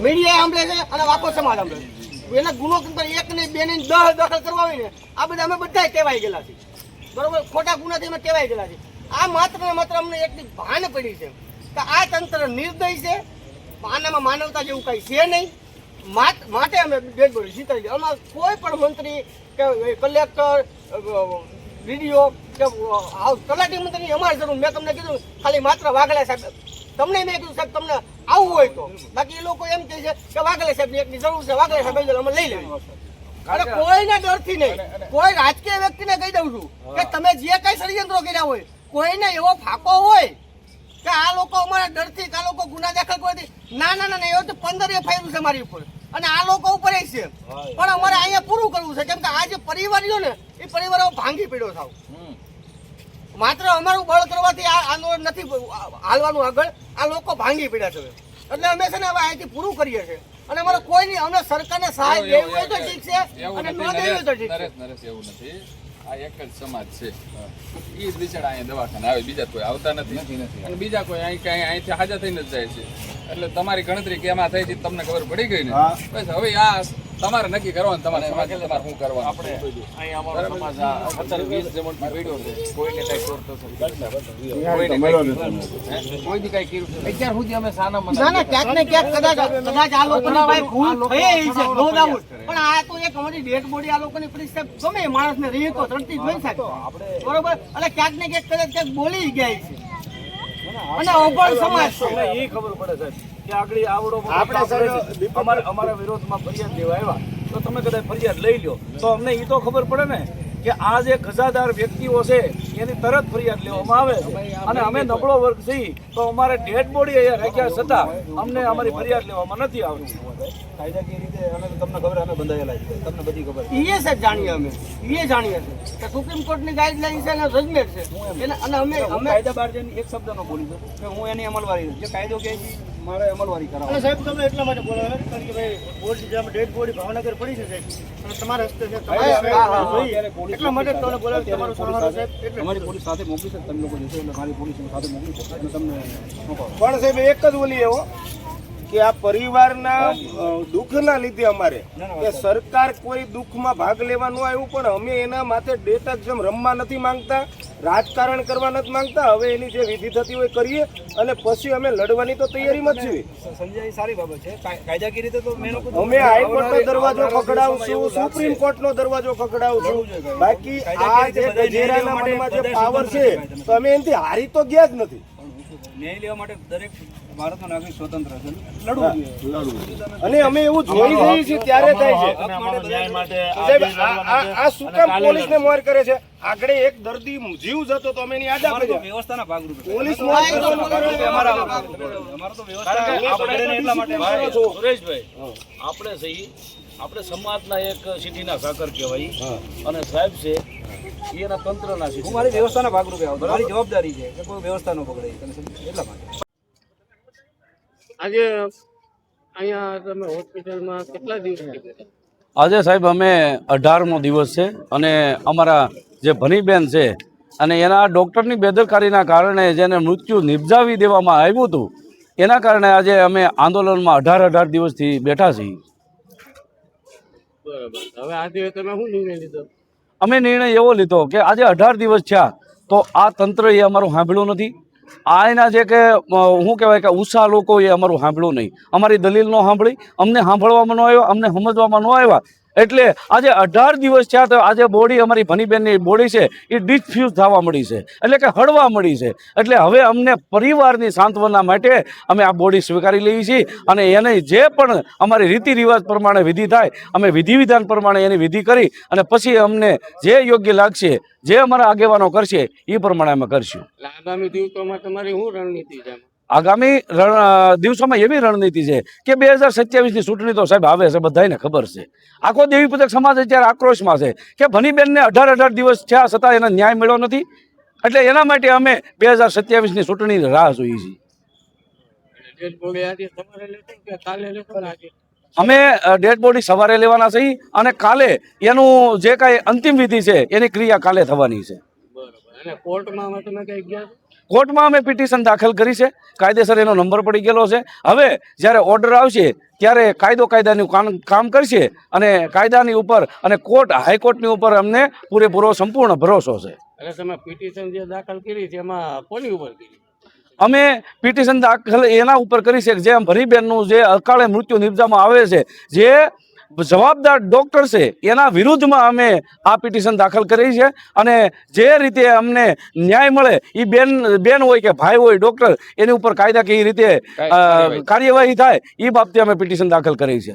Media સાંભળે છે અને આખો સમાજ સાંભળે છે. એને ગુનો એક ને બે ને 10 દાખલ કરવા હોય ને આ બધા અમે બધા ટેવાઈ ગયેલા છે. બરોબર, ખોટા ગુનાથી અમે ટેવાઈ ગયેલા છે. આ માત્ર ને માત્ર અમને એકની ભાન પડી છે કે આ તંત્ર નિર્દય છે, આનામાં માનવતા જેવું કઈ છે નહીં. માટે અમે ડેડ બોડી જીતાડી દે. આમાં કોઈ પણ મંત્રી કે કલેક્ટર વીડીઓ કે તલાટી મંત્રીની અમારે જરૂર. મેં તમને કીધું ખાલી માત્ર વાઘેલા સાહેબ તમને મેં કીધું સાહેબ તમને આવવું હોય તો, બાકી એ લોકો એમ કહે છે કે વાઘેલા સાહેબની એકની જરૂર છે, વાઘેલા સાહેબ અમે લઈ લેવી. અને કોઈના ડરથી નહીં, કોઈ રાજકીય વ્યક્તિને કહી દઉં છું કે તમે જે કઈ ષડયંત્રો કર્યા હોય, કોઈને એવો ફાંકો હોય કે આ લોકો અમારા ડરથી આ લોકો ગુના દાખલ કરવાથી ના ના ના એવું તો 15 FIR છે મારી ઉપર અને આ લોકો ઉપર છે. પણ અમારે અહીંયા પૂરું કરવું છે કેમ કે આ જે પરિવારીઓ ને એ પરિવારો ભાંગી પડ્યો થાવ. માત્ર અમારું બળ કરવાથી આ આંદોલન નથી હાલવાનું આગળ, આ લોકો ભાંગી પડ્યા છે. એટલે અમે છે ને હવે અહીંથી પૂરું કરીએ છીએ અને અમારે કોઈ નહીં, અમને સરકારને સહાય દેવી હોય તો ઠીક છે અને ન દેવી હોય તો ઠીક છે. એવું નથી, આ એક જ સમાજ છે, એ જ બિચારા અહીંયા દવાખાને આવે, બીજા કોઈ આવતા નથી અને બીજા કોઈ અહીંથી હાજર થઈને જ જાય છે. એટલે તમારી ગણતરી કેમાં થઈ હતી તમને ખબર પડી ગઈ ને, બસ હવે આ તમારે નક્કી કરવાનું, તમારે સમાજ તમારે શું કરવાનું. આપણે અહીં અમારો સમાજ 17-20 જમણથી પડ્યો છે, કોઈને કઈ કરતો કોઈ કઈ કર્યું અત્યાર સુધી અમે સાના ક્યાંક ને ક્યાંક કદાચ આ લોકોની ભાઈ ભૂલ થઈ છે, નો ડાઉટ. પણ આ તો એક અમારી ડેડ બોડી આ લોકોની પરિસ્થિતિ ગમે માણસને રહી તો તરતી જોઈ શકે, બરોબર. એટલે ક્યાંક ને ક્યાંક ક્યાંક બોલી ગયા છે અને અભણ સમાજ છે. એ ખબર પડે સાહેબ કે આગળ આવડો અમારા વિરોધમાં ફરિયાદ લેવા આવ્યા તો તમે કદાચ ફરિયાદ લઈ લો તો અમને એ તો ખબર પડે ને કે આ જે ખજાદાર વ્યક્તિઓ છે એની તરત ફરિયાદ લેવામાં આવે છે અને અમે નબળો વર્ગ છીએ તો અમારે ડેડ બોડી અહીંયા રાખ્યા છતાં અમને અમારી ફરિયાદ લેવામાં નથી આવતી. કાયદાકીય રીતે અમે તમને ખબર અમે બંધાયેલા છે, તમને બધી ખબર એ સાહેબ જાણીએ અમે જાણીએ છીએ કે સુપ્રીમ કોર્ટની ગાઈડલાઈન છે અને જજમેન્ટ છે અને અમે કાયદા બહાર જઈને એક શબ્દ ન બોલી શકું કે હું એની અમલવારી જે કાયદો કહે છે મારે અમલવારી કરાવવા. સાહેબ તમે એટલા માટે બોલો કારણ કે ભાઈ બોડી જેમ ડેડ બોડી ભાવનગર પડી છે સાહેબ અને તમારા હસ્તે છે એટલા માટે તમને બોલાવી તમારો સહારો સાહેબ અમારી પોલીસ સાથે મોકલી છે, તમે લોકો જશો એટલે મારી પોલીસ સાથે મોકલી છે એટલે તમને પણ સાહેબ એક જ બોલી એવો કે આ પરિવારના દુઃખના લીધે અમારે કે સરકાર કોઈ દુઃખમાં ભાગ લેવા ન આવ્યું પણ અમે એના માથે ડેટા જેમ રમવા નથી માંગતા, રાજકારણ કરવા નથી માંગતા. હવે એની જે વિધિ થતી હોય કરીએ અને પછી અમે લડવાની તો તૈયારીમાં જ છીએ. સંજય સારી બાબત છે, કાયદાકીય રીતે તો અમે હાઈકોર્ટનો દરવાજો ખખડાવશું, સુપ્રીમ કોર્ટનો દરવાજો ખખડાવશું. બાકી આ જે ગજેરાના મનમાં જે પાવર છે તો અમે એનાથી હારી તો ગયા જ નથી. ન્યાય લેવા માટે દરેક ભારતનો નાગરિક સ્વતંત્ર છે, લડવું અને અમે એવું જોઈ રહી છીએ ત્યારે થાય છે. આ શું કામ પોલીસને મોર કરે છે? આગળ એક દર્દી જીવ જતો તો અમે એની આદા કરી વ્યવસ્થાના ભાગરૂપે પોલીસ સુરેશભાઈ આપણે સહી આપણે સમાજના એક સિટીના સાકર કહેવાય અને સાહેબ છે એના તંત્રના છે. હું મારી વ્યવસ્થાના ભાગરૂપે આવું, મારી જવાબદારી છે કે કોઈ વ્યવસ્થા ન બગડે એટલા માટે. આજે અહીંયા તમે હોસ્પિટલમાં કેટલા દિવસથી? આજે સાહેબ અમે 18મો દિવસ છે અને અમારા જે ભનીબેન છે અને એના ડૉક્ટરની બેદરકારીના કારણે જેને મૃત્યુ નિપજાવી દેવામાં આવ્યું હતું એના કારણે આજે અમે આંદોલનમાં 18 દિવસથી બેઠા છીએ. બરાબર, હવે આજે તમે શું નિર્ણય લીધો? અમે નિર્ણય એવો લીધો કે આજે 18 દિવસ થયા તો આ તંત્રએ અમારું સાંભળ્યું નથી. આ એના જે કે શું કહેવાય કે ઉષા લોકો એ અમારું સાંભળ્યું નહીં, અમારી દલીલ ન સાંભળી, અમને સાંભળવામાં ન આવ્યો, અમને સમજવામાં ન આવ્યા. એટલે આજે 18 દિવસ થયા તો આજે બોડી અમારી ભનીબેનની બોડી છે એ ડિસ્ફ્યુઝ થવા મળી છે, એટલે કે હળવા મળી છે. એટલે હવે અમને પરિવારની સાંત્વના માટે અમે આ બોડી સ્વીકારી લઈએ છીએ અને એને જે પણ અમારી રીતિ રિવાજ પ્રમાણે વિધિ થાય અમે વિધિ વિધાન પ્રમાણે એની વિધિ કરી અને પછી અમને જે યોગ્ય લાગશે, જે અમારા આગેવાનો કરશે એ પ્રમાણે અમે કરશું. આગામી દિવસોમાં તમારી શું રણનીતિ છે? આગામી દિવસોમાં એવી રણનીતિ છે કે 2027ની ચૂંટણી તો સાહેબ આવે છે, બધાને ખબર છે. આખો દેવી પૂજક સમાજ અત્યારે આક્રોશમાં છે કે ભનીબેનને 18 દિવસ થયા છતાં એને ન્યાય મળ્યો નથી. એટલે એના માટે અમે 2027ની ચૂંટણીની રાહ જોઈએ છીએ. અમે ડેડ બોડી સવારે લેવાના છીએ અને કાલે એનું જે કાંઈ અંતિમ વિધિ છે એની ક્રિયા કાલે થવાની છે. બરાબર, અને કોર્ટમાં તમે કઈ ગયા? કોર્ટમાં અમે પિટિશન દાખલ કરી છે, કાયદેસર એનો નંબર પડી ગયેલો છે. હવે જ્યારે ઓર્ડર આવશે ત્યારે કાયદાનું કામ કરશે અને કાયદાની ઉપર અને હાઈકોર્ટની ઉપર અમને પૂરેપૂરો સંપૂર્ણ ભરોસો છે. એટલે તમે પિટિશન જે દાખલ કરી છે એમાં કોની ઉપર કરી? અમે પિટિશન દાખલ એના ઉપર કરી છે કે જે ભરીબેનનું જે અકાળે મૃત્યુ નિપજામાં આવે છે, જે જવાબદાર ડૉક્ટર છે એના વિરુદ્ધમાં અમે આ પિટિશન દાખલ કરી છે. અને જે રીતે અમને ન્યાય મળે એ બેન હોય કે ભાઈ હોય ડૉક્ટર, એની ઉપર કાયદાકીય રીતે કાર્યવાહી થાય એ બાબતે અમે પિટિશન દાખલ કરી છે.